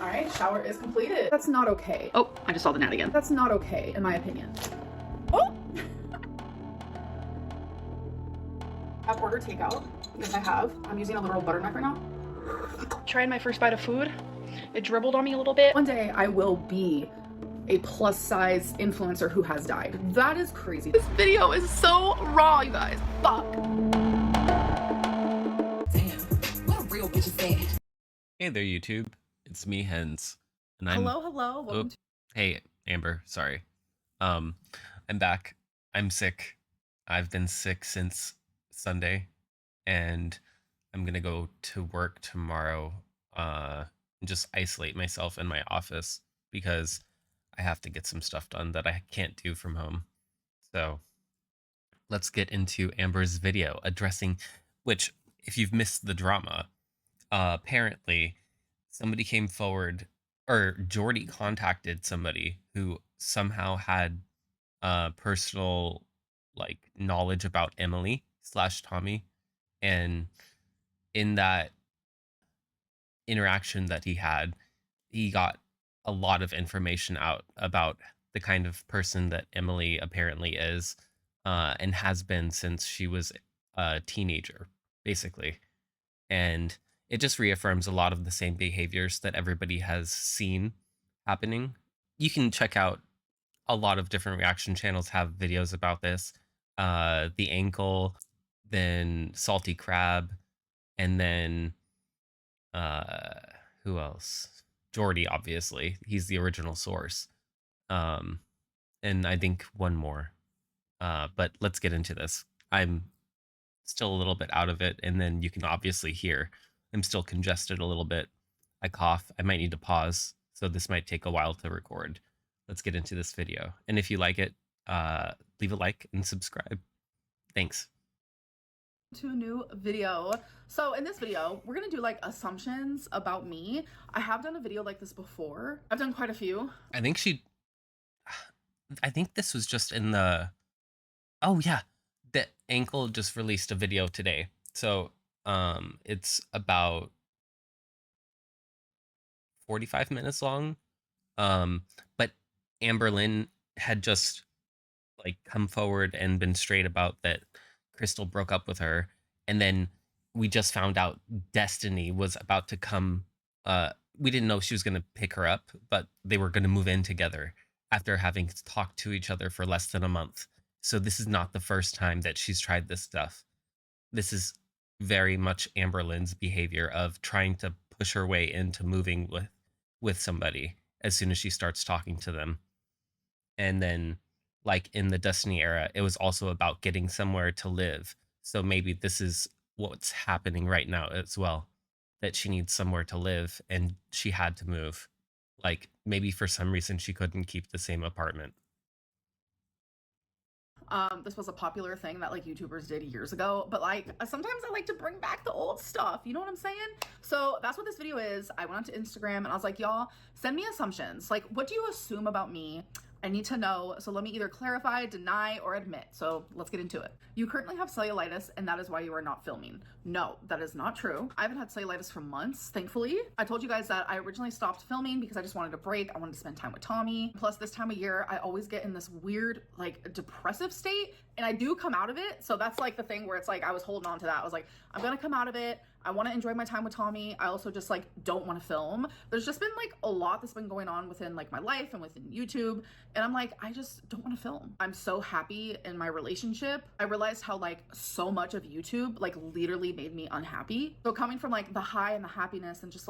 All right, shower is completed. That's not okay. Oh, I just saw the gnat again. That's not okay, in my opinion. Oh! I've ordered takeout. Yes, I have. I'm using a literal butter knife right now. Trying my first bite of food. It dribbled on me a little bit. One day I will be a plus size influencer who has died. That is crazy. This video is so raw, you guys. Fuck. Damn, what a real bitch is that? Hey there, YouTube. It's me, Hens, and I'm. Hello. Welcome to Hey, Amber. Sorry. I'm back. I'm sick. I've been sick since Sunday, and I'm gonna go to work tomorrow. And just isolate myself in my office because I have to get some stuff done that I can't do from home. So let's get into Amber's video addressing, which, if you've missed the drama, apparently somebody came forward, or Jordy contacted somebody who somehow had personal knowledge about Emily / Tommy, and in that interaction that he got a lot of information out about the kind of person that Emily apparently is, and has been since she was a teenager, basically. And it just reaffirms a lot of the same behaviors that everybody has seen happening. You can check out a lot of different reaction channels have videos about this. The Ankle, then Salty Crab, and then who else? Jordy, obviously. He's the original source. And I think one more. But let's get into this. I'm still a little bit out of it, and then you can obviously hear I'm still congested a little bit. I cough. I might need to pause, so this might take a while to record. Let's get into this video. And if you like it, leave a like and subscribe. Thanks. a new video. So in this video, we're gonna do like assumptions about me. I have done a video like this before. I've done quite a few. I think this was just in the, oh yeah, the Ankle just released a video today. So it's about 45 minutes long. But Amberlynn had just come forward and been straight about that Crystal broke up with her, and then we just found out Destiny was about to come. We didn't know she was going to pick her up, but they were going to move in together after having talked to each other for less than a month. So this is not the first time that she's tried this stuff. This is very much Amberlynn's behavior of trying to push her way into moving with somebody as soon as she starts talking to them. And then in the Destiny era, it was also about getting somewhere to live. So maybe this is what's happening right now as well, that she needs somewhere to live and she had to move. Maybe for some reason she couldn't keep the same apartment. This was a popular thing that YouTubers did years ago, but sometimes I like to bring back the old stuff, you know what I'm saying? So that's what this video is. I went onto Instagram and I was like, y'all, send me assumptions. What do you assume about me? I need to know, so let me either clarify, deny, or admit. So let's get into it. You currently have cellulitis, and that is why you are not filming. No, that is not true. I haven't had cellulitis for months, thankfully. I told you guys that I originally stopped filming because I just wanted a break. I wanted to spend time with Tommy. Plus, this time of year, I always get in this weird, depressive state, and I do come out of it. So that's the thing where it's I was holding on to that. I was like, I'm gonna come out of it. I want to enjoy my time with Tommy. I also just don't want to film. There's just been a lot that's been going on within my life and within YouTube. And I'm I just don't want to film. I'm so happy in my relationship. I realized how so much of YouTube literally made me unhappy. So coming from the high and the happiness and just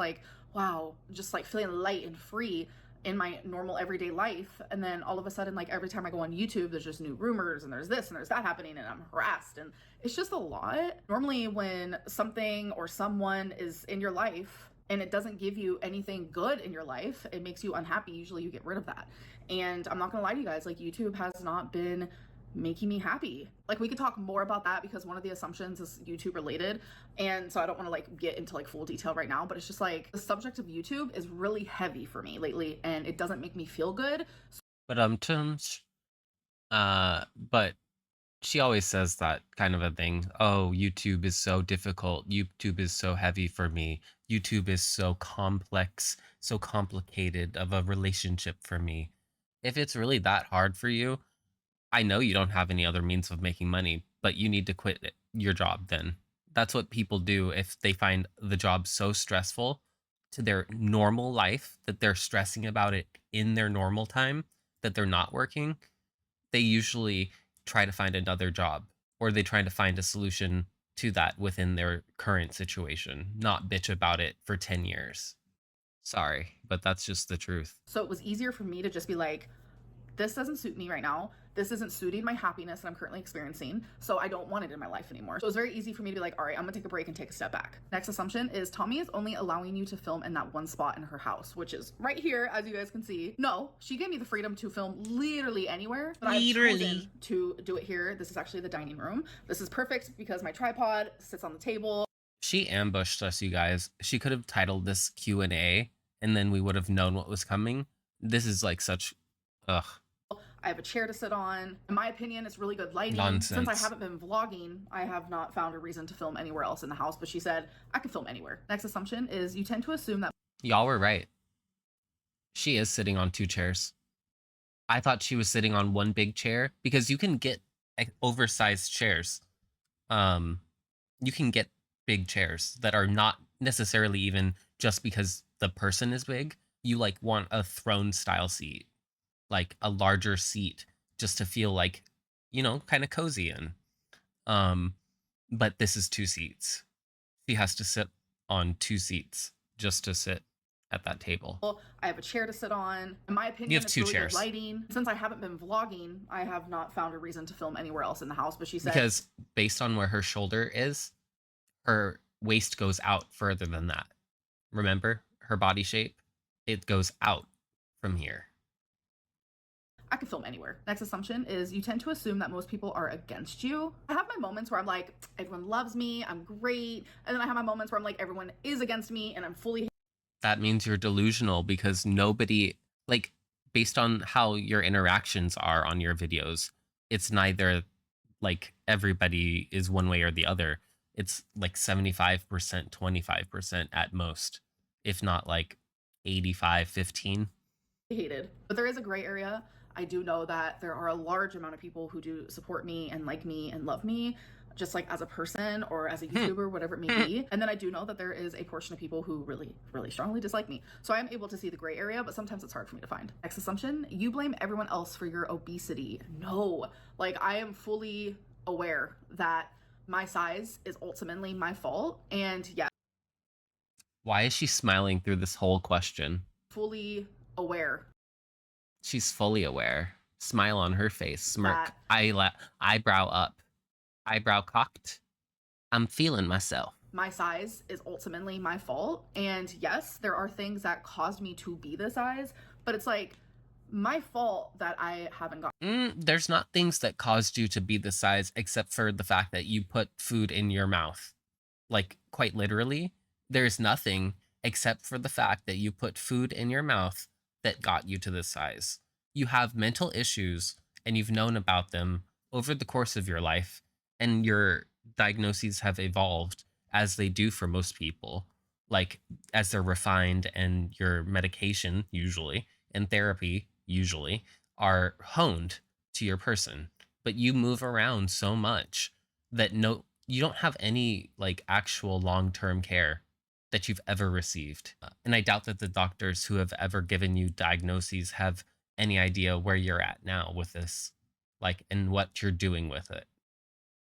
wow, just feeling light and free in my normal everyday life, and then all of a sudden every time I go on YouTube there's just new rumors and there's this and there's that happening and I'm harassed and it's just a lot. Normally when something or someone is in your life and it doesn't give you anything good in your life, it makes you unhappy. Usually you get rid of that. And I'm not gonna lie to you guys, YouTube has not been making me happy. We could talk more about that because one of the assumptions is YouTube related, and so I don't want to get into full detail right now, but it's just the subject of YouTube is really heavy for me lately and it doesn't make me feel good. But She always says that kind of a thing. Oh, YouTube is so difficult. YouTube is so heavy for me. YouTube is so complex, so complicated of a relationship for me. If it's really that hard for you, I know you don't have any other means of making money, but you need to quit your job then. That's what people do if they find the job so stressful to their normal life that they're stressing about it in their normal time that they're not working. They usually try to find another job or they try to find a solution to that within their current situation, not bitch about it for 10 years. Sorry, but that's just the truth. So it was easier for me to just be like, this doesn't suit me right now. This isn't suiting my happiness that I'm currently experiencing. So I don't want it in my life anymore. So it was very easy for me to be like, all right, I'm gonna take a break and take a step back. Next assumption is Tommy is only allowing you to film in that one spot in her house, which is right here, as you guys can see. No, she gave me the freedom to film literally anywhere, but I've chosen to do it here. This is actually the dining room. This is perfect because my tripod sits on the table. She ambushed us, you guys. She could have titled this Q&A and then we would have known what was coming. This is like such, ugh. I have a chair to sit on. In my opinion, it's really good lighting. Nonsense. Since I haven't been vlogging, I have not found a reason to film anywhere else in the house, but she said I can film anywhere. Next assumption is you tend to assume that Y'all were right. She is sitting on 2 chairs. I thought she was sitting on one big chair because you can get oversized chairs. You can get big chairs that are not necessarily even just because the person is big. You like want a throne style seat, like a larger seat just to feel like, you know, kind of cozy in. But this is 2 seats. She has to sit on 2 seats just to sit at that table. I have a chair to sit on. In my opinion, You have it's 2 really chairs. good lighting. Since I haven't been vlogging, I have not found a reason to film anywhere else in the house, but she said Because based on where her shoulder is, her waist goes out further than that. Remember her body shape? It goes out from here. I can film anywhere. Next assumption is you tend to assume that most people are against you. I have my moments where I'm like, everyone loves me, I'm great. And then I have my moments where I'm like, everyone is against me and I'm fully That means you're delusional because nobody, like, based on how your interactions are on your videos, it's neither like everybody is one way or the other. It's like 75%, 25% at most, if not like 85-15. hated. But there is a gray area. I do know that there are a large amount of people who do support me and like me and love me, just like as a person or as a YouTuber, whatever it may be. And then I do know that there is a portion of people who really, really strongly dislike me. So I am able to see the gray area, but sometimes it's hard for me to find. Next assumption, you blame everyone else for your obesity. No, like I am fully aware that my size is ultimately my fault. And yeah, Why is she smiling through this whole question? fully aware. She's fully aware. Smile on her face. Smirk. Eyebrow up. Eyebrow cocked. I'm feeling myself. My size is ultimately my fault. And yes, there are things that caused me to be this size, but it's like my fault that I haven't gotten. There's not things that caused you to be this size except for the fact that you put food in your mouth. Like, quite literally, there's nothing except for the fact that you put food in your mouth that got you to this size. You have mental issues and you've known about them over the course of your life, and your diagnoses have evolved as they do for most people, like as they're refined, and your medication usually and therapy usually are honed to your person. But you move around so much that you don't have any like actual long-term care that you've ever received. And I doubt that the doctors who have ever given you diagnoses have any idea where you're at now with this, like, and what you're doing with it.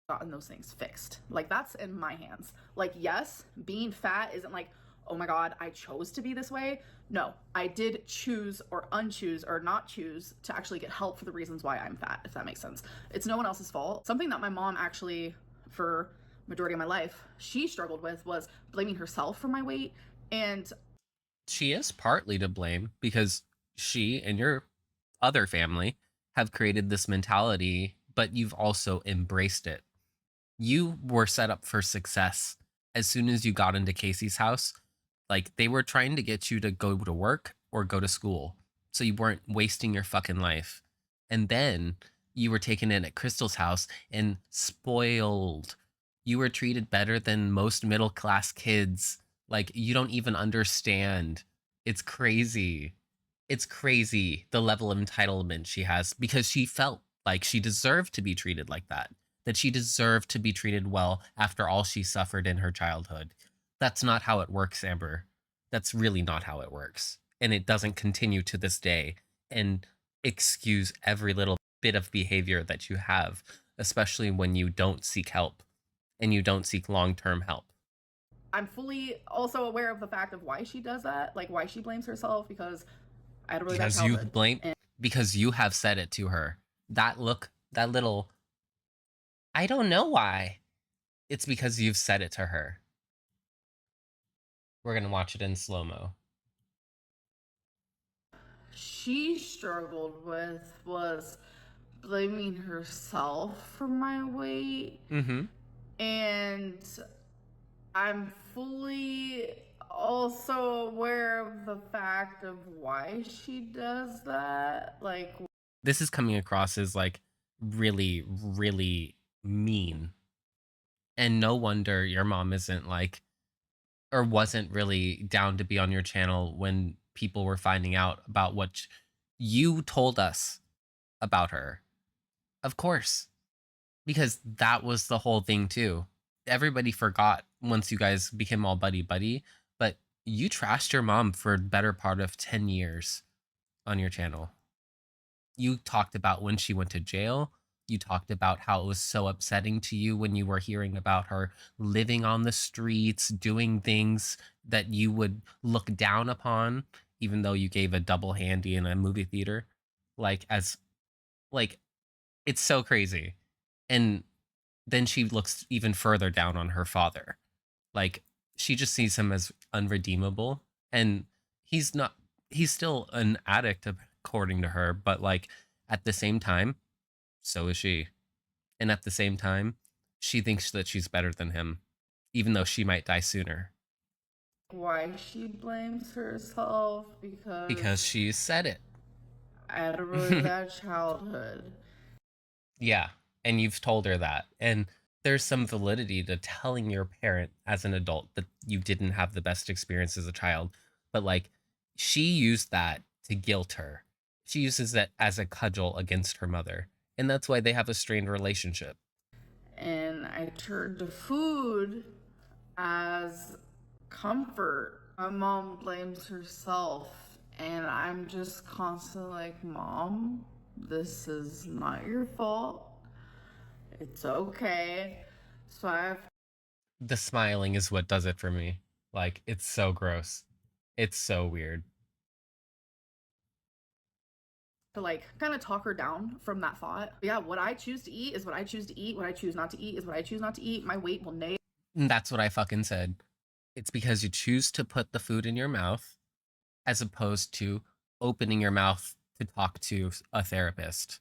Gotten those things fixed. Like that's in my hands. Like, yes, being fat isn't like, oh my God, I chose to be this way. No, I did choose or unchoose or not choose to actually get help for the reasons why I'm fat, if that makes sense. It's no one else's fault. Something that my mom actually, for majority of my life, she struggled with was blaming herself for my weight. And she is partly to blame because she and your other family have created this mentality, but you've also embraced it. You were set up for success as soon as you got into Casey's house. Like, they were trying to get you to go to work or go to school so you weren't wasting your fucking life. And then you were taken in at Crystal's house and spoiled. You were treated better than most middle class kids. Like, you don't even understand. It's crazy. It's crazy the level of entitlement she has because she felt like she deserved to be treated like that she deserved to be treated well after all she suffered in her childhood. That's not how it works, Amber. That's really not how it works. And it doesn't continue to this day and excuse every little bit of behavior that you have, especially when you don't seek help and you don't seek long-term help. I'm fully also aware of the fact of why she does that, like why she blames herself, because I had a really bad Because you childhood. blame, And because you have said it to her. That look, that little, I don't know why. It's because you've said it to her. We're gonna watch it in slow-mo. she struggled with was blaming herself for my weight. Mm-hmm. And I'm fully also aware of the fact of why she does that. Like, This is coming across as like really, really mean. And no wonder your mom isn't like, or wasn't really down to be on your channel when people were finding out about what you told us about her. Of course, because that was the whole thing too. Everybody forgot once you guys became all buddy buddy, but you trashed your mom for the better part of 10 years on your channel. You talked about when she went to jail. You talked about how it was so upsetting to you when you were hearing about her living on the streets, doing things that you would look down upon, even though you gave a double handy in a movie theater. Like, as, like, it's so crazy. And then she looks even further down on her father. Like, she just sees him as unredeemable. And he's not, he's still an addict, according to her, but like at the same time, so is she. And at the same time, she thinks that she's better than him, even though she might die sooner. why she blames herself Because because she said it. I had a really bad childhood. Yeah. And you've told her that. And there's some validity to telling your parent as an adult that you didn't have the best experience as a child. But like, she used that to guilt her. She uses that as a cudgel against her mother. And that's why they have a strained relationship. And I turned to food as comfort. My mom blames herself, and I'm just constantly like, Mom, this is not your fault. It's okay. So I have The smiling is what does it for me. Like, it's so gross. It's so weird. to like kind of talk her down from that thought. But yeah, what I choose to eat is what I choose to eat. What I choose not to eat is what I choose not to eat. My weight will never. And that's what I fucking said. It's because you choose to put the food in your mouth as opposed to opening your mouth to talk to a therapist.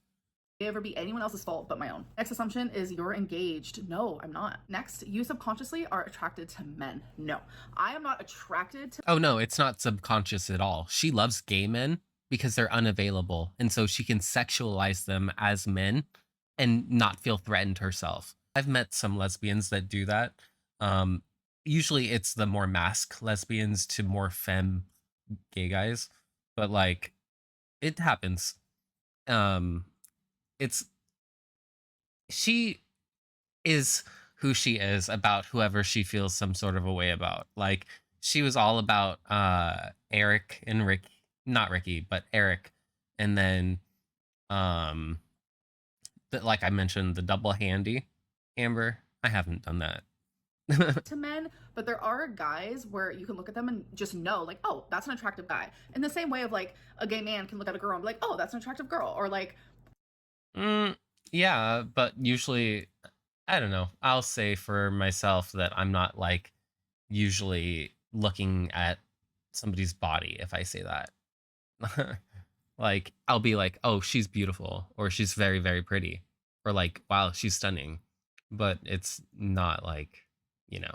Ever be anyone else's fault but my own. Next assumption is you're engaged. No, I'm not. Next, you subconsciously are attracted to men. No, I am not attracted to. Oh no, it's not subconscious at all. She loves gay men because they're unavailable. And so she can sexualize them as men and not feel threatened herself. I've met some lesbians that do that. Usually it's the more mask lesbians to more femme gay guys, but like, it happens. It's, she is who she is about whoever she feels some sort of a way about. Like, she was all about Eric and Rick, not Ricky, but Eric. And then like I mentioned, the double handy. Amber, I haven't done that. to men, but there are guys where you can look at them and just know, like, oh, that's an attractive guy. In the same way of like a gay man can look at a girl and be like, oh, that's an attractive girl, or like. Yeah, but usually, I don't know. I'll say for myself that I'm not like usually looking at somebody's body if I say that. Like, I'll be like, oh, she's beautiful, or she's very, very pretty, or like, wow, she's stunning. But it's not like, you know.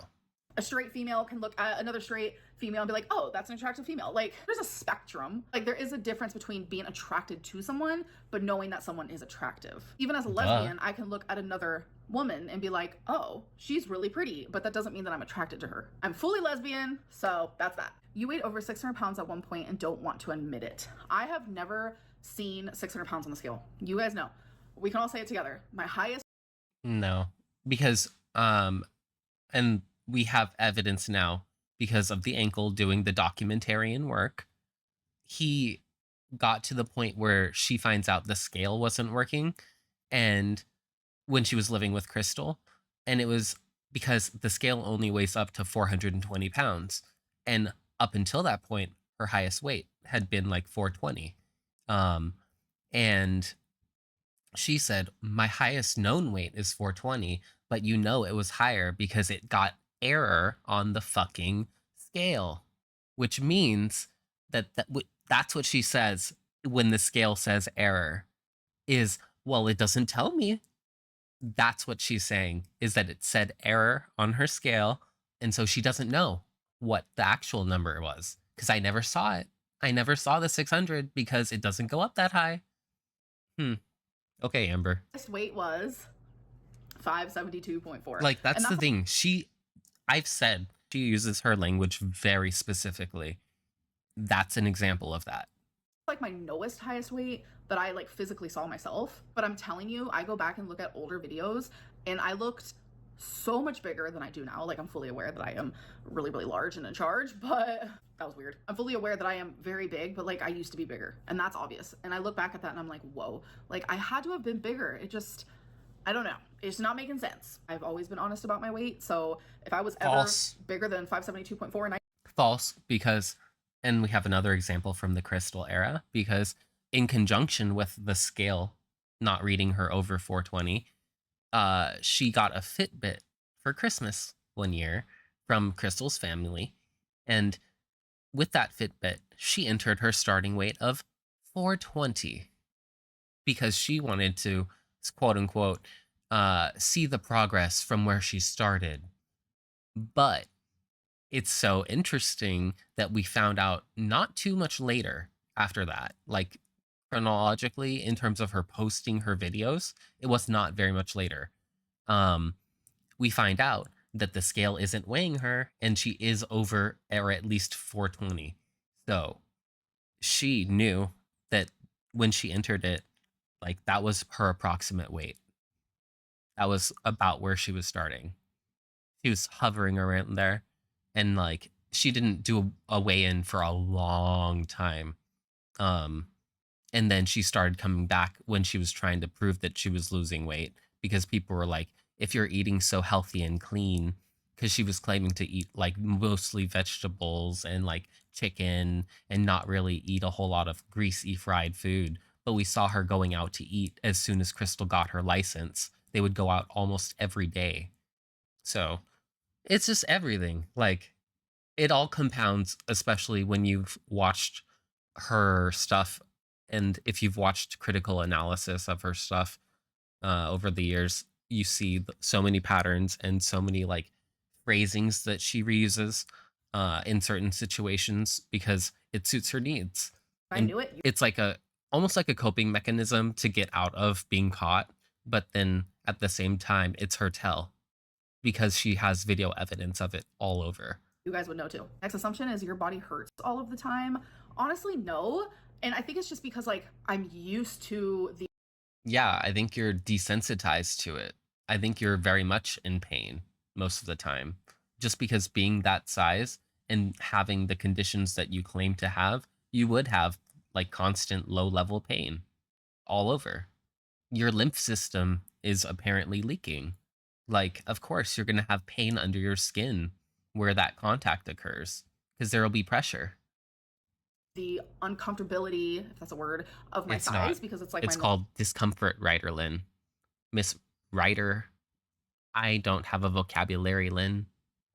A straight female can look at another straight female and be like, oh, that's an attractive female. Like, there's a spectrum. Like, there is a difference between being attracted to someone, but knowing that someone is attractive. Even as a lesbian, I can look at another woman and be like, oh, she's really pretty, but that doesn't mean that I'm attracted to her. I'm fully lesbian, so that's that. You weighed over 600 pounds at one point and don't want to admit it. I have never seen 600 pounds on the scale. You guys know. We can all say it together. My highest. No, because and we have evidence now because of the ankle doing the documentarian work. He got to the point where she finds out the scale wasn't working, and when she was living with Crystal, and it was because the scale only weighs up to 420 pounds, and up until that point, her highest weight had been like 420. And she said, my highest known weight is 420, but you know it was higher because it got error on the fucking scale, which means that's what she says when the scale says error is, well, it doesn't tell me. That's what she's saying, is that it said error on her scale, and so she doesn't know what the actual number was, because I never saw it. I never saw the 600 because it doesn't go up that high. Okay, Amber. Highest weight was 572.4. Like, that's the thing. I've said she uses her language very specifically. That's an example of that. Like my lowest highest weight that I like physically saw myself, but I'm telling you, I go back and look at older videos and I looked so much bigger than I do now. Like, I'm fully aware that I am really, really large and in charge, but that was weird. I'm fully aware that I am very big, but like I used to be bigger, and that's obvious. And I look back at that and I'm like, whoa, like I had to have been bigger. It just, I don't know. It's not making sense. I've always been honest about my weight. So if I was ever bigger than 572.4 and I. False, because, and we have another example from the Crystal era, because in conjunction with the scale not reading her over 420, she got a Fitbit for Christmas one year from Crystal's family. And with that Fitbit, she entered her starting weight of 420 because she wanted to, quote unquote, see the progress from where she started. But it's so interesting that we found out not too much later after that, like chronologically in terms of her posting her videos, it was not very much later. We find out that the scale isn't weighing her and she is over, or at least 420. So she knew that when she entered it, like that was her approximate weight. That was about where she was starting. She was hovering around there, and like she didn't do a weigh-in for a long time. And then she started coming back when she was trying to prove that she was losing weight, because people were like, if you're eating so healthy and clean, because she was claiming to eat like mostly vegetables and like chicken and not really eat a whole lot of greasy fried food. But we saw her going out to eat as soon as Crystal got her license. They would go out almost every day. So it's just everything. Like, it all compounds, especially when you've watched her stuff. And if you've watched critical analysis of her stuff over the years, you see so many patterns and so many like phrasings that she reuses in certain situations because it suits her needs. I knew it. It's like almost like a coping mechanism to get out of being caught, but then at the same time, it's her tell because she has video evidence of it all over. You guys would know too. Next assumption is your body hurts all of the time. Honestly, no. And I think it's just because like I'm used to the. Yeah, I think you're desensitized to it. I think you're very much in pain most of the time, just because being that size and having the conditions that you claim to have, you would have like constant low level pain all over. Your lymph system is apparently leaking. Like, of course, you're going to have pain under your skin where that contact occurs because there will be pressure. The uncomfortability, if that's a word, of my It's size not. because it's like It's my called discomfort, Ryder Lynn. Miss Ryder, I don't have a vocabulary, Lynn.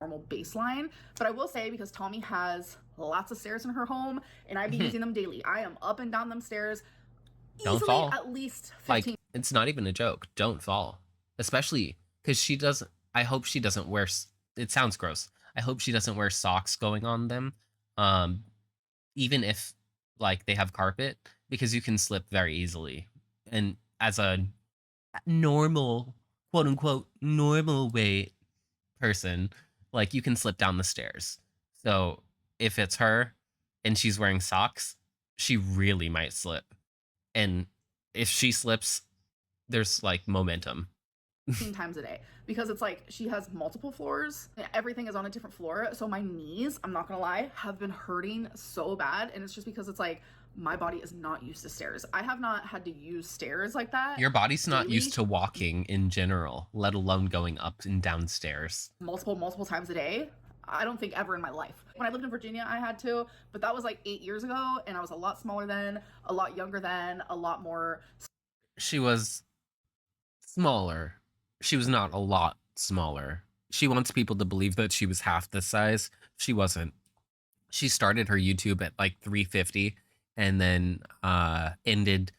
normal baseline. But I will say, because Tommy has lots of stairs in her home and I be using them daily, I am up and down them stairs Don't easily fall. at least 15. Like, it's not even a joke. Don't fall. Especially because she doesn't, I hope she doesn't wear, it sounds gross. I hope she doesn't wear socks going on them. Um, even if like they have carpet, because you can slip very easily. And as a normal, quote unquote, normal weight person, like you can slip down the stairs. So if it's her and she's wearing socks, she really might slip. And if she slips, there's like momentum. 15 times a day because it's like she has multiple floors. Everything is on a different floor. So my knees, I'm not gonna lie, have been hurting so bad. And it's just because it's like my body is not used to stairs. I have not had to use stairs like that. Your body's not daily. used to walking in general, let alone going up and down stairs. Multiple times a day. I don't think ever in my life. When I lived in Virginia, I had to, but that was like 8 years ago, and I was a lot smaller then, a lot younger then, a lot more. She was smaller. She was not a lot smaller. She wants people to believe that she was half this size. She wasn't. She started her YouTube at like 350 and then ended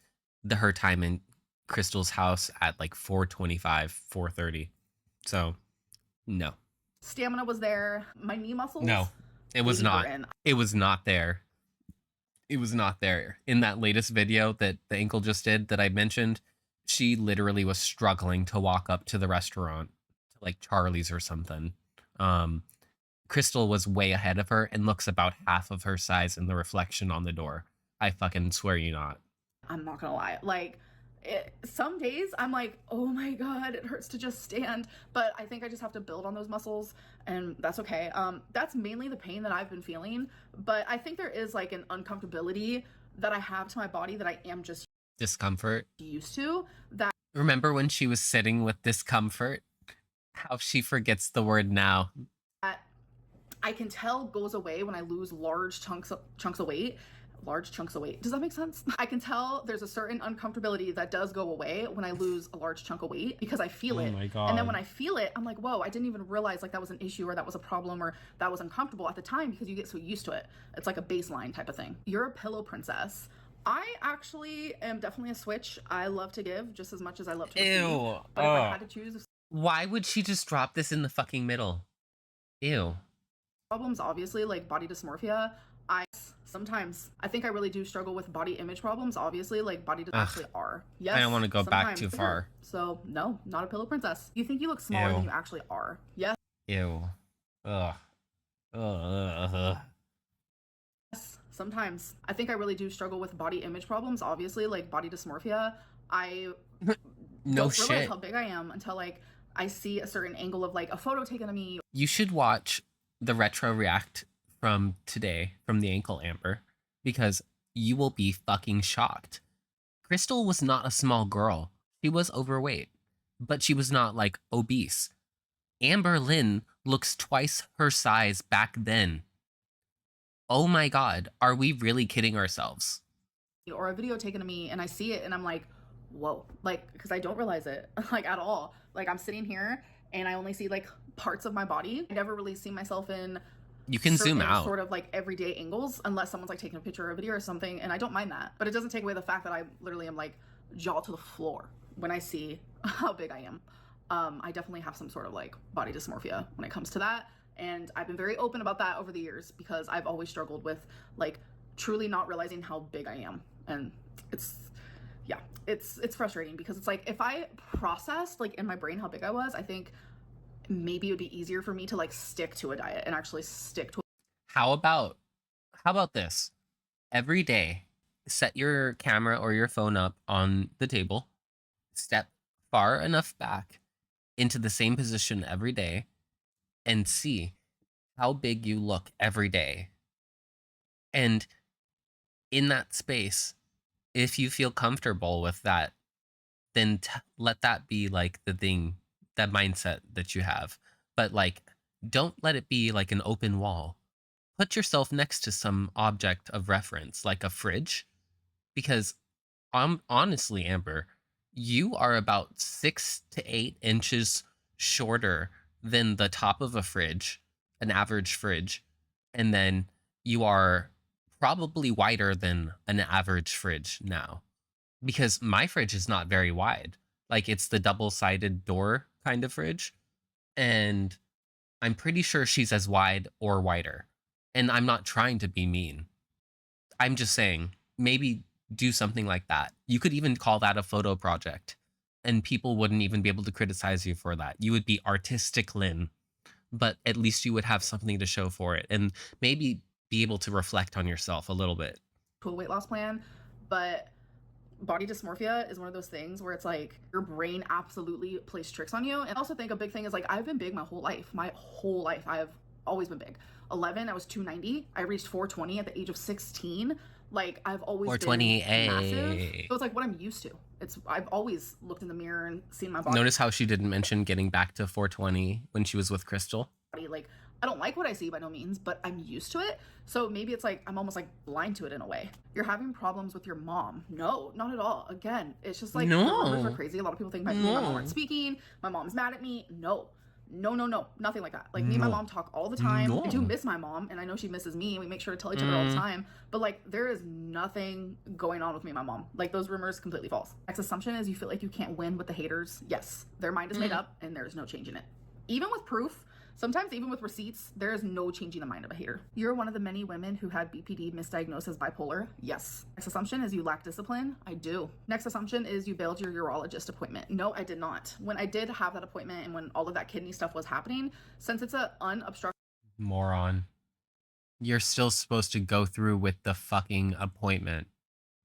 her time in Crystal's house at like 425, 430. So, no. Stamina was there. My knee muscles. No, it was they were not. in. It was not there. It was not there. In that latest video that the ankle just did that I mentioned, she literally was struggling to walk up to the restaurant, to like Charlie's or something. Crystal was way ahead of her and looks about half of her size in the reflection on the door. I fucking swear you not. I'm not gonna lie. Like, some days I'm like, oh my god, it hurts to just stand. But I think I just have to build on those muscles, and that's okay. That's mainly the pain that I've been feeling. But I think there is like an uncomfortability that I have to my body that I am just Discomfort. used to. That Remember when she was sitting with discomfort? How she forgets the word now. I can tell goes away when I lose large chunks of weight. Large chunks of weight. Does that make sense? I can tell there's a certain uncomfortability that does go away when I lose a large chunk of weight because I feel it. Oh my God. And then when I feel it, I'm like, whoa, I didn't even realize like that was an issue or that was a problem or that was uncomfortable at the time because you get so used to it. It's like a baseline type of thing. You're a pillow princess. I actually am definitely a switch. I love to give just as much as I love to receive. Ew. But if I had to choose Why would she just drop this in the fucking middle? Ew. problems, obviously, like body dysmorphia, sometimes I think I really do struggle with body image problems, obviously, like body actually are. Yes. I don't want to go back sometimes too for far. sure. So no, not a pillow princess. You think you look smaller Ew. than you actually are. Yes. Ew. Ugh. Ugh. Yes, sometimes. I think I really do struggle with body image problems, obviously, like body dysmorphia. I No don't realize shit. how big I am until like I see a certain angle of like a photo taken of me. You should watch the retro react from today from the ankle Amber because you will be fucking shocked. Crystal was not a small girl. She was overweight, but she was not like obese. Amberlynn looks twice her size back then. Oh my God, are we really kidding ourselves? Or a video taken of me and I see it and I'm like, whoa, like, because I don't realize it like at all. Like I'm sitting here and I only see like parts of my body. I never really see myself in You can zoom out. sort of like everyday angles unless someone's like taking a picture or a video or something, and I don't mind that. But it doesn't take away the fact that I literally am like jaw to the floor when I see how big I am. I definitely have some sort of like body dysmorphia when it comes to that. And I've been very open about that over the years because I've always struggled with like truly not realizing how big I am. And it's frustrating because it's like if I processed like in my brain how big I was, I think maybe it would be easier for me to like stick to a diet and actually stick to How about this? Every day, set your camera or your phone up on the table, step far enough back into the same position every day, and see how big you look every day. And in that space, if you feel comfortable with that, then let that be like the thing, that mindset that you have. But like, don't let it be like an open wall. Put yourself next to some object of reference, like a fridge, because honestly, Amber, you are about 6 to 8 inches shorter than the top of a fridge, an average fridge, and then you are probably wider than an average fridge now, because my fridge is not very wide. Like it's the double-sided door kind of fridge, and I'm pretty sure she's as wide or wider. And I'm not trying to be mean. I'm just saying, maybe do something like that. You could even call that a photo project, and people wouldn't even be able to criticize you for that. You would be artistic Lynn, but at least you would have something to show for it, and maybe be able to reflect on yourself a little bit. To a weight loss plan, but body dysmorphia is one of those things where it's like your brain absolutely plays tricks on you. And I also think a big thing is like I've been big my whole life. I've always been big. 11, I was 290. I reached 420 at the age of 16. Like I've always 420, been massive. So it's like what I'm used to. I've always looked in the mirror and seen my body. Notice how she didn't mention getting back to 420 when she was with Crystal. Like I don't like what I see by no means, but I'm used to it. So maybe it's like I'm almost like blind to it in a way. You're having problems with your mom. No, not at all. Again, it's just like the rumors are crazy. A lot of people think my mom aren't speaking. My mom's mad at me. No, nothing like that. Like me and my mom talk all the time. I do miss my mom, and I know she misses me. We make sure to tell each other all the time. But like there is nothing going on with me and my mom. Like those rumors completely false. Next assumption is you feel like you can't win with the haters. Yes, their mind is made up, and there's no changing it. Even with proof. Sometimes even with receipts, there is no changing the mind of a hater. You're one of the many women who had BPD misdiagnosed as bipolar. Yes. Next assumption is you lack discipline. I do. Next assumption is you bailed your urologist appointment. No, I did not. When I did have that appointment and when all of that kidney stuff was happening, since it's a unobstructed Moron. You're still supposed to go through with the fucking appointment.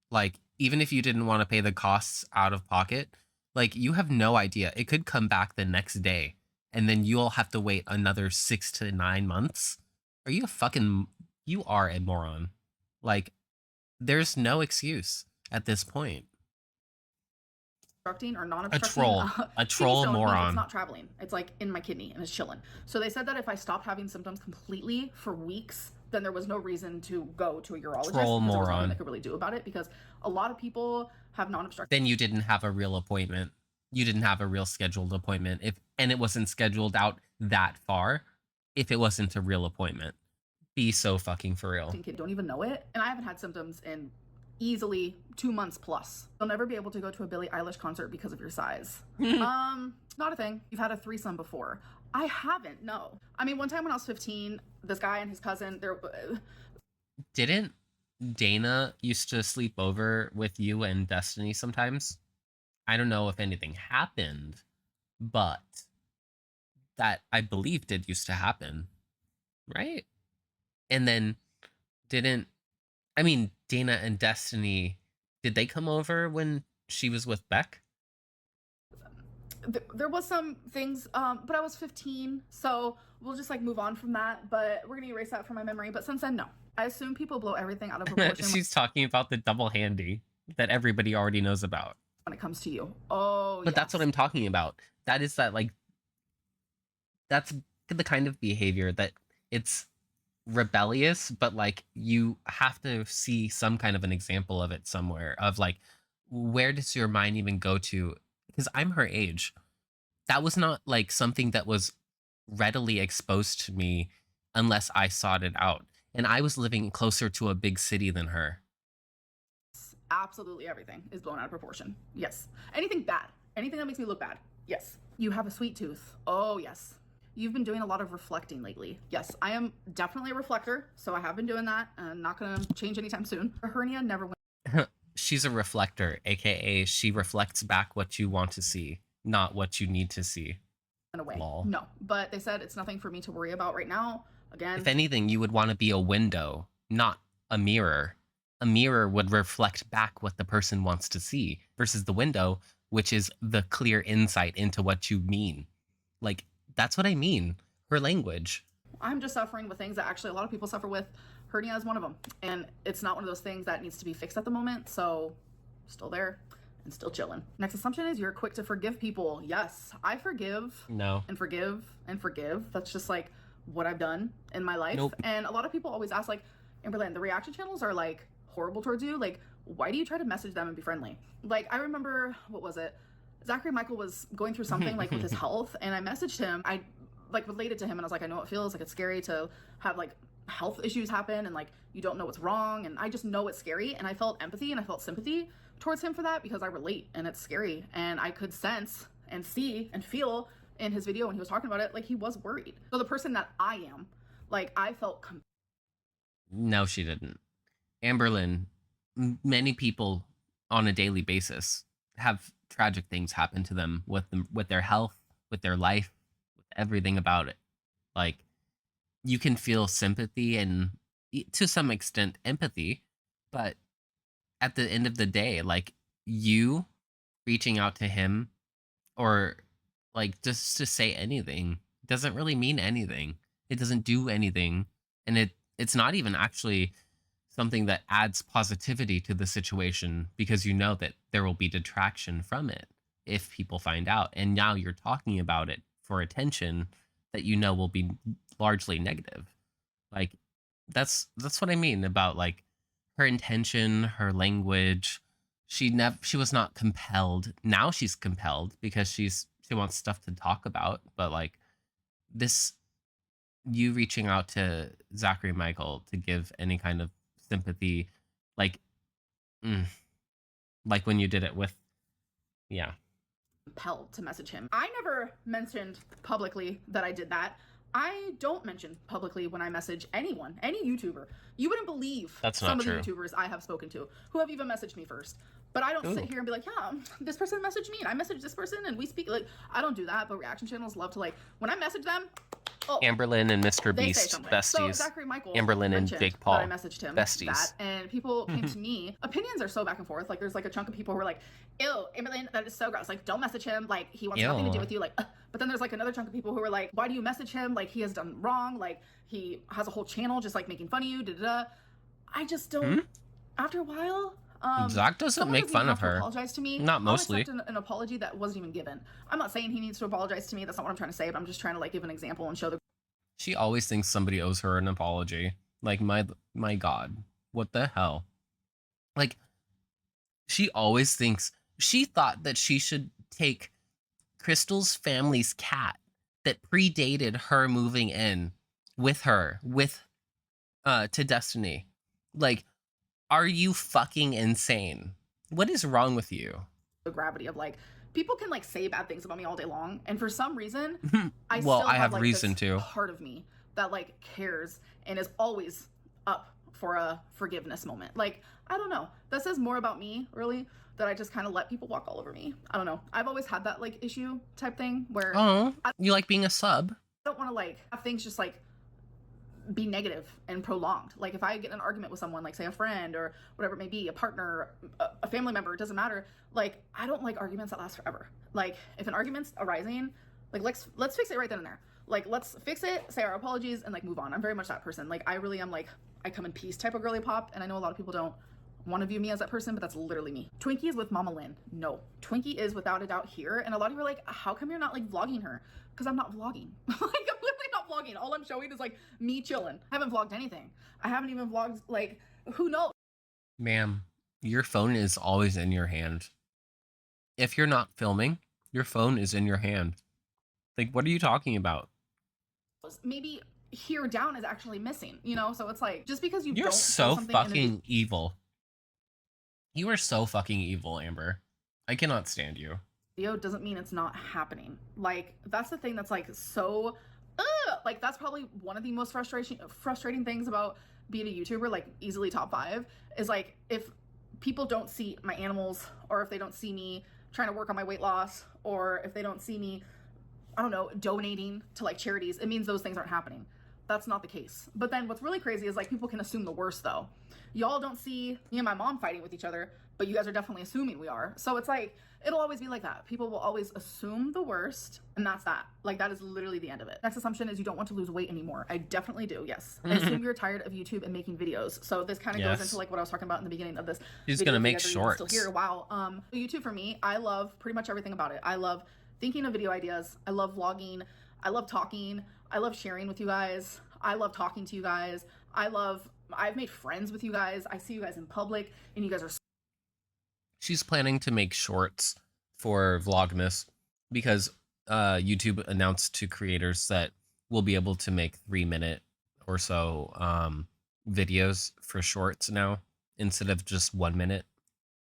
Like, even if you didn't want to pay the costs out of pocket, like, you have no idea. It could come back the next day, and then you'll have to wait another 6 to 9 months. You are a moron. Like, there's no excuse at this point. obstructing or non-obstructing. A troll moron. It's not traveling. It's like in my kidney and it's chilling. So they said that if I stopped having symptoms completely for weeks, then there was no reason to go to a urologist. Troll moron. There was nothing they could really do about it because a lot of people have non-obstructive. Then you didn't have a real appointment. You didn't have a real scheduled appointment. And it wasn't scheduled out that far if it wasn't a real appointment. Be so fucking for real. Don't even know it. And I haven't had symptoms in easily 2 months plus. You'll never be able to go to a Billie Eilish concert because of your size. Not a thing. You've had a threesome before. I haven't, no. I mean, one time when I was 15, this guy and his cousin, Didn't Dana used to sleep over with you and Destiny sometimes? I don't know if anything happened, but that I believe did used to happen, right? And then Dana and Destiny, did they come over when she was with Beck? There was some things, but I was 15, so we'll just like move on from that, but we're gonna erase that from my memory. But since then, no. I assume people blow everything out of proportion. She's talking about the double handy that everybody already knows about. When it comes to you. Oh, but yes. That's what I'm talking about. That is that, like, that's the kind of behavior that it's rebellious, but like you have to see some kind of an example of it somewhere, of like, where does your mind even go to? Because I'm her age. That was not like something that was readily exposed to me unless I sought it out. And I was living closer to a big city than her. Absolutely everything is blown out of proportion. Yes. Anything bad. Anything that makes me look bad. Yes. You have a sweet tooth. Oh, yes. You've been doing a lot of reflecting lately. Yes, I am definitely a reflector, so I have been doing that. I'm not going to change anytime soon. A hernia never went. She's a reflector, aka she reflects back what you want to see, not what you need to see. Away. Lol. No, but they said it's nothing for me to worry about right now. Again, if anything, you would want to be a window, not a mirror. A mirror would reflect back what the person wants to see versus the window, which is the clear insight into what you mean. Like, that's what I mean. Her language. I'm just suffering with things that actually a lot of people suffer with. Hernia is one of them. And it's not one of those things that needs to be fixed at the moment. So still there and still chilling. Next assumption is you're quick to forgive people. Yes, I forgive. No. And forgive and forgive. That's just like what I've done in my life. Nope. And a lot of people always ask, like, Amberlynn, the reaction channels are like horrible towards you. Like, why do you try to message them and be friendly? Like, I remember, what was it? Zachary Michael was going through something like with his health, and I messaged him. I like related to him, and I was like, I know it feels like it's scary to have like health issues happen, and like you don't know what's wrong, and I just know it's scary. And I felt empathy and I felt sympathy towards him for that because I relate, and it's scary, and I could sense and see and feel in his video when he was talking about it, like he was worried. So the person that I am, like I felt No, she didn't. Amberlynn, many people on a daily basis have tragic things happen to them with their health, with their life, with everything about it. Like, you can feel sympathy and to some extent empathy, but at the end of the day, like, you reaching out to him or like just to say anything doesn't really mean anything. It doesn't do anything, and it's not even actually something that adds positivity to the situation, because you know that there will be detraction from it if people find out, and now you're talking about it for attention that you know will be largely negative. Like, that's what I mean about like her intention, her language. She was not compelled. Now she's compelled because she wants stuff to talk about. But like this, you reaching out to Zachary Michael to give any kind of sympathy, like, like when you did it with, yeah. compelled to message him. I never mentioned publicly that I did that. I don't mention publicly when I message anyone, any YouTuber. You wouldn't believe That's some not of the true. YouTubers I have spoken to who have even messaged me first. But I don't sit Ooh. here and be like, yeah, this person messaged me and I messaged this person and we speak. Like, I don't do that, but reaction channels love to, like, when I message them, oh, Amberlynn and Mr. they say Beast something. besties. So Zachary Michael Amberlynn and mentioned Jake Paul that I messaged him besties. that, and people came to me. Opinions are so back and forth. Like, there's like a chunk of people who are like, ew, Amberlynn, that is so gross. Like, don't message him. Like, he wants nothing to do Ew. with you. Like, but then there's like another chunk of people who are like, why do you message him? Like, he has done wrong. Like, he has a whole channel just like making fun of you. Da da da. I just don't. After a while, Zach doesn't someone make doesn't fun even of have to her. apologize to me. Not mostly. I'll accept an apology that wasn't even given. I'm not saying he needs to apologize to me. That's not what I'm trying to say. But I'm just trying to like give an example and show the. She always thinks somebody owes her an apology. Like, my God, what the hell? Like, she always thinks, she thought that she should take Crystal's family's cat that predated her moving in with her to Destiny. Like, are you fucking insane? What is wrong with you? The gravity of like, people can like say bad things about me all day long, and for some reason I Well, still I have like, reason this to. part of me that like cares and is always up for a forgiveness moment. Like, I don't know, that says more about me, really, that I just kind of let people walk all over me. I don't know, I've always had that like issue type thing where Oh, you like being a sub? I don't want to like have things just like be negative and prolonged. Like, if I get in an argument with someone, like say a friend or whatever it may be, a partner, a family member, it doesn't matter. Like, I don't like arguments that last forever. Like, if an argument's arising, like let's fix it right then and there. Like, let's fix it, say our apologies, and like move on. I'm very much that person. Like, I really am like, I come in peace type of girly pop, and I know a lot of people don't want to view me as that person, but that's literally me. Twinkie is with Mama Lynn. No, Twinkie is without a doubt here, and a lot of you are like, how come you're not like vlogging her? Because I'm not vlogging. Like, I'm literally not vlogging. All I'm showing is like me chilling. I haven't vlogged anything. I haven't even vlogged, like, who knows? Ma'am, your phone is always in your hand. If you're not filming, your phone is in your hand. Like, what are you talking about? Maybe here down is actually missing, you know? So it's like, just because you You're don't so post something in a fucking evil. You are so fucking evil, Amber. I cannot stand you. video doesn't mean it's not happening. Like, that's the thing that's like so like, that's probably one of the most frustrating things about being a YouTuber, like easily top 5, is like, if people don't see my animals, or if they don't see me trying to work on my weight loss, or if they don't see me, I don't know, donating to like charities, it means those things aren't happening. That's not the case. But then what's really crazy is like, people can assume the worst though. Y'all don't see me and my mom fighting with each other, but you guys are definitely assuming we are. So it's like, it'll always be like that. People will always assume the worst, and that's that. Like, that is literally the end of it. Next assumption is you don't want to lose weight anymore. I definitely do, yes. I assume you're tired of YouTube and making videos. So this kind of goes into like what I was talking about in the beginning of this. She's video, gonna if you make guys are even still shorts. here. Wow. YouTube for me, I love pretty much everything about it. I love thinking of video ideas. I love vlogging. I love talking. I love sharing with you guys. I love talking to you guys. I've made friends with you guys. I see you guys in public, and you guys are. She's planning to make shorts for Vlogmas because YouTube announced to creators that we'll be able to make 3-minute or so videos for shorts now instead of just 1 minute.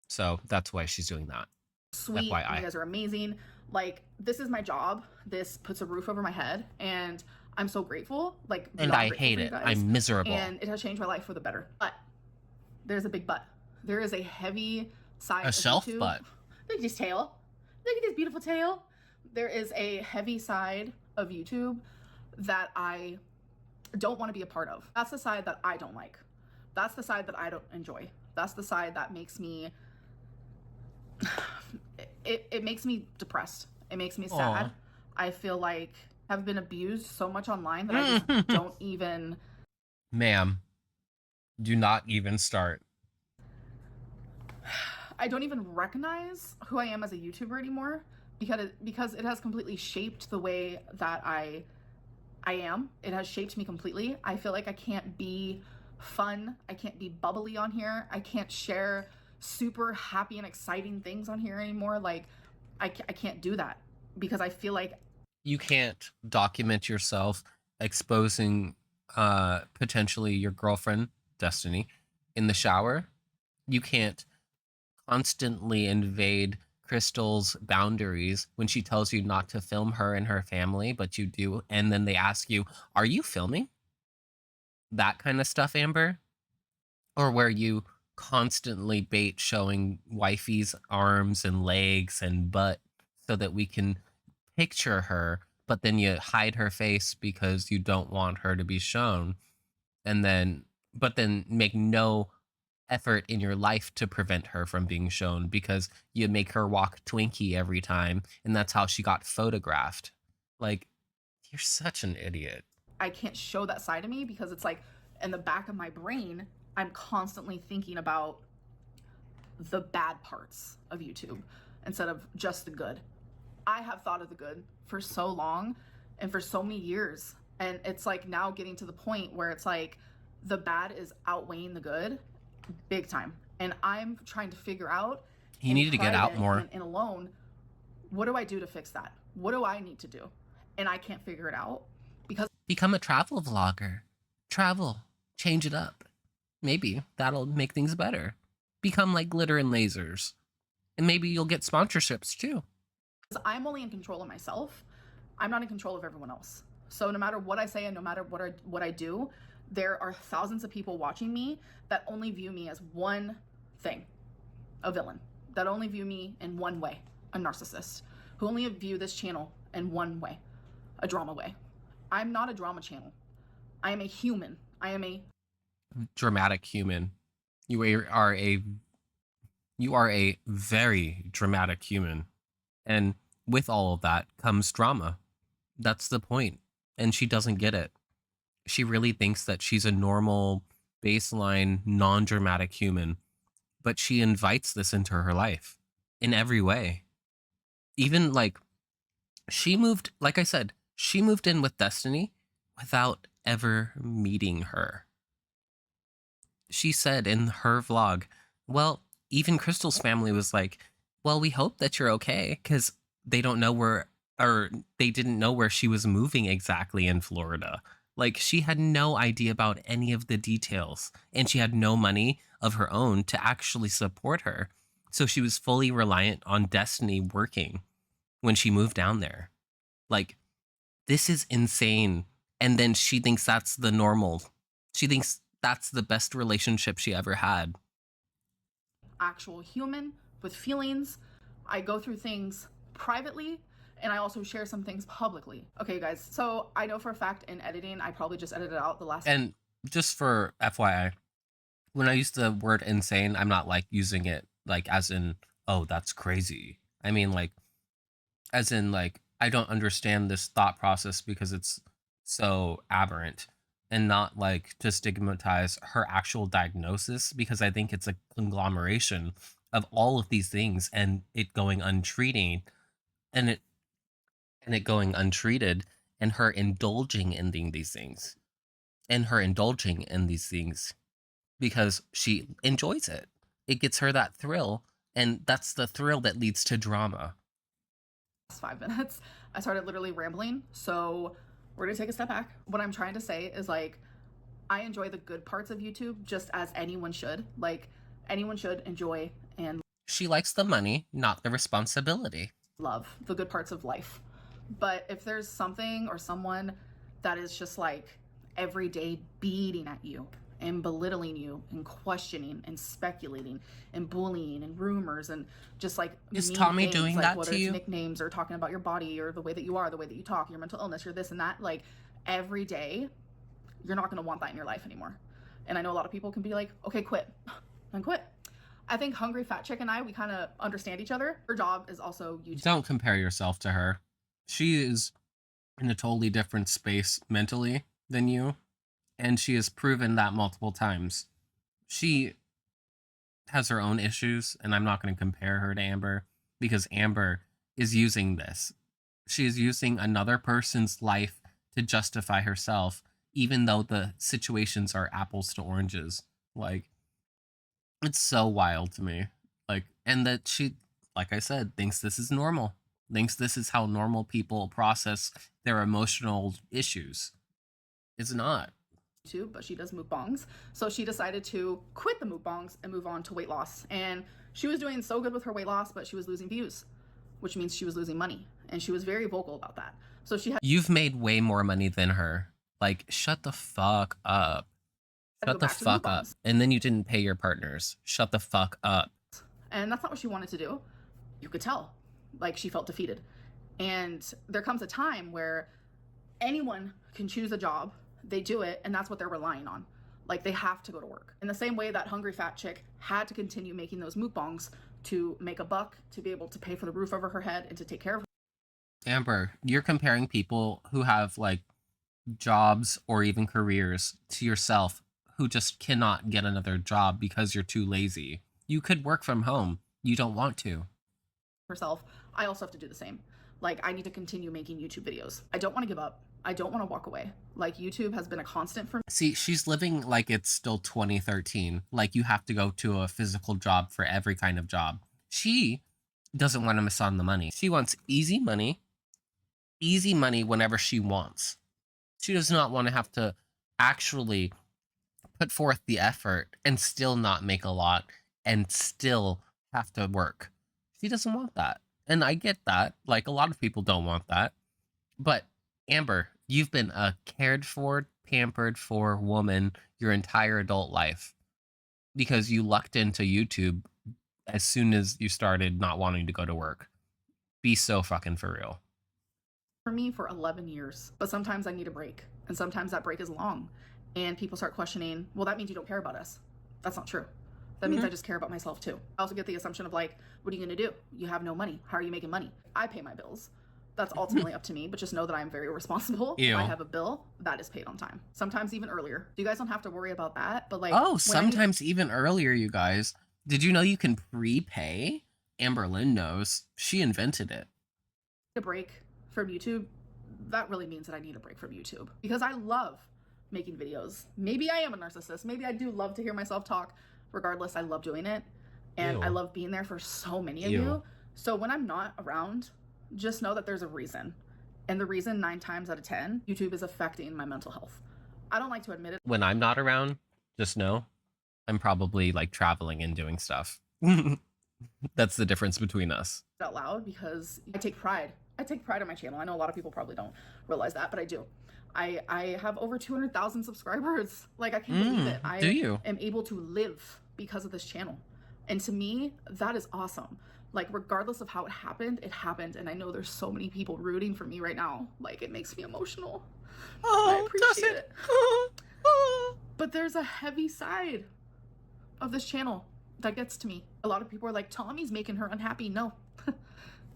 So that's why she's doing that. sweet, FYI. and you guys are amazing. Like, this is my job. This puts a roof over my head, and I'm so grateful. Like, And beyond I grateful hate for you it. guys. I'm miserable. And it has changed my life for the better. But there's a big but. There is a heavy side A of shelf YouTube. butt. Look at this tail. Look at this beautiful tail. There is a heavy side of YouTube that I don't want to be a part of. That's the side that I don't like. That's the side that I don't enjoy. That's the side that makes me it makes me depressed. It makes me sad. Aw. I feel like I've been abused so much online that I just don't even. Ma'am, do not even start. I don't even recognize who I am as a YouTuber anymore because it has completely shaped the way that I am. It has shaped me completely. I feel like I can't be fun. I can't be bubbly on here. I can't share super happy and exciting things on here anymore. Like, I can't do that because I feel like You can't document yourself exposing potentially your girlfriend, Destiny, in the shower. You can't constantly invade Crystal's boundaries when she tells you not to film her and her family, but you do. And then they ask you, are you filming? That kind of stuff, Amber? Or where you constantly bait showing wifey's arms and legs and butt so that we can picture her, but then you hide her face because you don't want her to be shown. And then, but then make no effort in your life to prevent her from being shown because you make her walk Twinkie every time, and that's how she got photographed. Like, you're such an idiot. I can't show that side of me because it's like in the back of my brain, I'm constantly thinking about the bad parts of YouTube instead of just the good. I have thought of the good for so long and for so many years. And it's like now getting to the point where it's like the bad is outweighing the good big time. And I'm trying to figure out. You needed to get out more. And alone, what do I do to fix that? What do I need to do? And I can't figure it out because Become a travel vlogger. Travel. Change it up. Maybe that'll make things better. Become like Glitter and Lasers. And maybe you'll get sponsorships too. I'm only in control of myself. I'm not in control of everyone else. So no matter what I say and no matter what I do, there are thousands of people watching me that only view me as one thing, a villain, that only view me in one way, a narcissist, who only view this channel in one way, a drama way. I'm not a drama channel. I am a human. I am a Dramatic human. You are a very dramatic human. And with all of that comes drama. That's the point. And she doesn't get it. She really thinks that she's a normal, baseline, non-dramatic human. But she invites this into her life in every way. Even like like I said, she moved in with Destiny without ever meeting her. She said in her vlog, well, even Crystal's family was like, well, we hope that you're okay, because they don't know they didn't know where she was moving exactly in Florida. Like, she had no idea about any of the details, and she had no money of her own to actually support her. So she was fully reliant on Destiny working when she moved down there. Like, this is insane. And then she thinks that's the normal. She thinks that's the best relationship she ever had. actual human with feelings. I go through things privately and I also share some things publicly. Okay, guys, so I know for a fact in editing, I probably just edited out the last. And just for FYI, when I use the word insane, I'm not like using it like as in, oh, that's crazy. I mean, like, as in, like, I don't understand this thought process because it's so aberrant, and not like to stigmatize her actual diagnosis, because I think it's a conglomeration of all of these things and it going untreated and it going untreated, and her indulging in these things because she enjoys it. It gets her that thrill, and that's the thrill that leads to drama. 5 minutes, I started literally rambling. So we're gonna take a step back. What I'm trying to say is, like, I enjoy the good parts of YouTube just as anyone should. Like, anyone should enjoy and She likes the money, not the responsibility. love the good parts of life. But if there's something or someone that is just like every day beating at you and belittling you and questioning and speculating and bullying and rumors and just like Is mean Tommy things, doing like that whether to it's you? nicknames or talking about your body or the way that you are, the way that you talk, your mental illness, your this and that, like every day, you're not going to want that in your life anymore. And I know a lot of people can be like, okay, quit and quit. I think Hungry Fat Chick and I, we kind of understand each other. Her job is also YouTube. Don't compare yourself to her. She is in a totally different space mentally than you, and she has proven that multiple times. She has her own issues, and I'm not going to compare her to Amber because Amber is using this. She is using another person's life to justify herself, even though the situations are apples to oranges. Like, it's so wild to me. Like, and that she, like I said, thinks this is normal, thinks this is how normal people process their emotional issues. It's not. YouTube, but she does mukbangs. So she decided to quit the mukbangs and move on to weight loss. And she was doing so good with her weight loss, but she was losing views, which means she was losing money. And she was very vocal about that. So she had You've made way more money than her. Like, shut the fuck up. to go Shut the back to the fuck up. mukbangs. And then you didn't pay your partners. Shut the fuck up. And that's not what she wanted to do. You could tell. Like, she felt defeated. And there comes a time where anyone can choose a job, they do it, and that's what they're relying on. Like, they have to go to work. In the same way that Hungry Fat Chick had to continue making those mukbangs to make a buck, to be able to pay for the roof over her head and to take care of Amber, you're comparing people who have like jobs or even careers to yourself who just cannot get another job because you're too lazy. You could work from home. You don't want to. herself. I also have to do the same. Like, I need to continue making YouTube videos. I don't want to give up. I don't want to walk away. Like, YouTube has been a constant for me. See, she's living like it's still 2013. Like you have to go to a physical job for every kind of job. She doesn't want to miss on the money. She wants easy money whenever she wants. She does not want to have to actually put forth the effort and still not make a lot and still have to work. She doesn't want that. And I get that. Like, a lot of people don't want that. But Amber, you've been a cared for, pampered for woman your entire adult life because you lucked into YouTube as soon as you started not wanting to go to work. Be so fucking for real. For me for 11 years. But sometimes I need a break. And sometimes that break is long. And people start questioning, well, that means you don't care about us. That's not true. That means I just care about myself too. I also get the assumption of like, what are you going to do? You have no money. How are you making money? I pay my bills. That's ultimately up to me, but just know that I'm very responsible. Ew. If I have a bill, that is paid on time. Sometimes even earlier. You guys don't have to worry about that, but like... Oh, when I need sometimes even earlier, you guys. Did you know you can prepay? Amberlynn knows. She invented it. a break from YouTube, that really means that I need a break from YouTube. Because I love making videos. Maybe I am a narcissist. Maybe I do love to hear myself talk. Regardless, I love doing it. And Ew. I love being there for so many of Ew. you. So when I'm not around, just know that there's a reason. And the reason 9 times out of 10, YouTube is affecting my mental health. I don't like to admit it When I'm not around, just know I'm probably like traveling and doing stuff. That's the difference between us. out loud because I take pride. I take pride in my channel. I know a lot of people probably don't realize that, but I do. I have over 200,000 subscribers. Like, I can't believe it. I do you? am able to live because of this channel. And to me, that is awesome. Like, regardless of how it happened, and I know there's so many people rooting for me right now. Like, it makes me emotional. I appreciate it. But there's a heavy side of this channel that gets to me. A lot of people are like, Tommy's making her unhappy. No,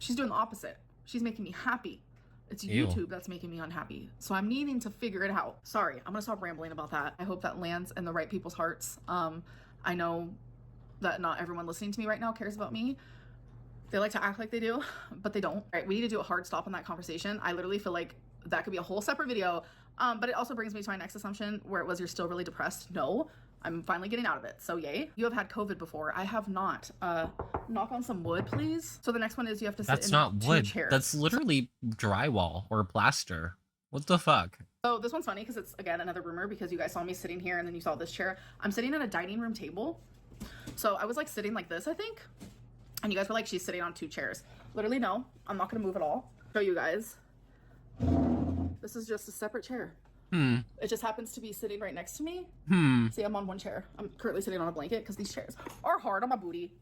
she's doing the opposite. She's making me happy. It's Ew. YouTube that's making me unhappy. So I'm needing to figure it out. Sorry, I'm gonna stop rambling about that. I hope that lands in the right people's hearts. I know that not everyone listening to me right now cares about me. They like to act like they do, but they don't. All right, we need to do a hard stop on that conversation. I literally feel like that could be a whole separate video. But it also brings me to my next assumption, where it was you're still really depressed. No, I'm finally getting out of it. So yay. You have had COVID before. I have not. Knock on some wood, please. So the next one is you have to sit That's in not 2 wood. chairs. That's literally drywall or plaster. What the fuck? So this one's funny because it's, again, another rumor because you guys saw me sitting here and then you saw this chair. I'm sitting at a dining room table. So I was like sitting like this, I think. And you guys were like, she's sitting on 2 chairs. Literally, no, I'm not gonna move at all. Show you guys. This is just a separate chair. It just happens to be sitting right next to me. See, I'm on 1 chair. I'm currently sitting on a blanket because these chairs are hard on my booty.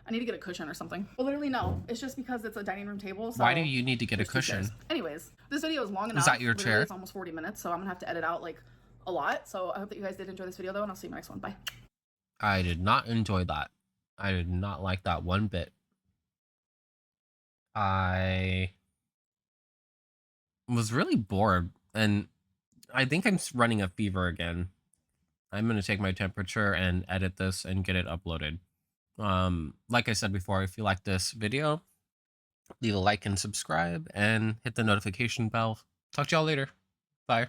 I need to get a cushion or something. But literally, no. It's just because it's a dining room table. So Why do you need to get a cushion? Anyways, this video is long enough. Is that your chair? It's almost 40 minutes, so I'm gonna have to edit out like a lot. So I hope that you guys did enjoy this video though, and I'll see you in my next one. Bye. I did not enjoy that. I did not like that one bit. I was really bored, and I think I'm running a fever again. I'm going to take my temperature and edit this and get it uploaded. Like I said before, if you like this video, leave a like and subscribe and hit the notification bell. Talk to y'all later. Bye.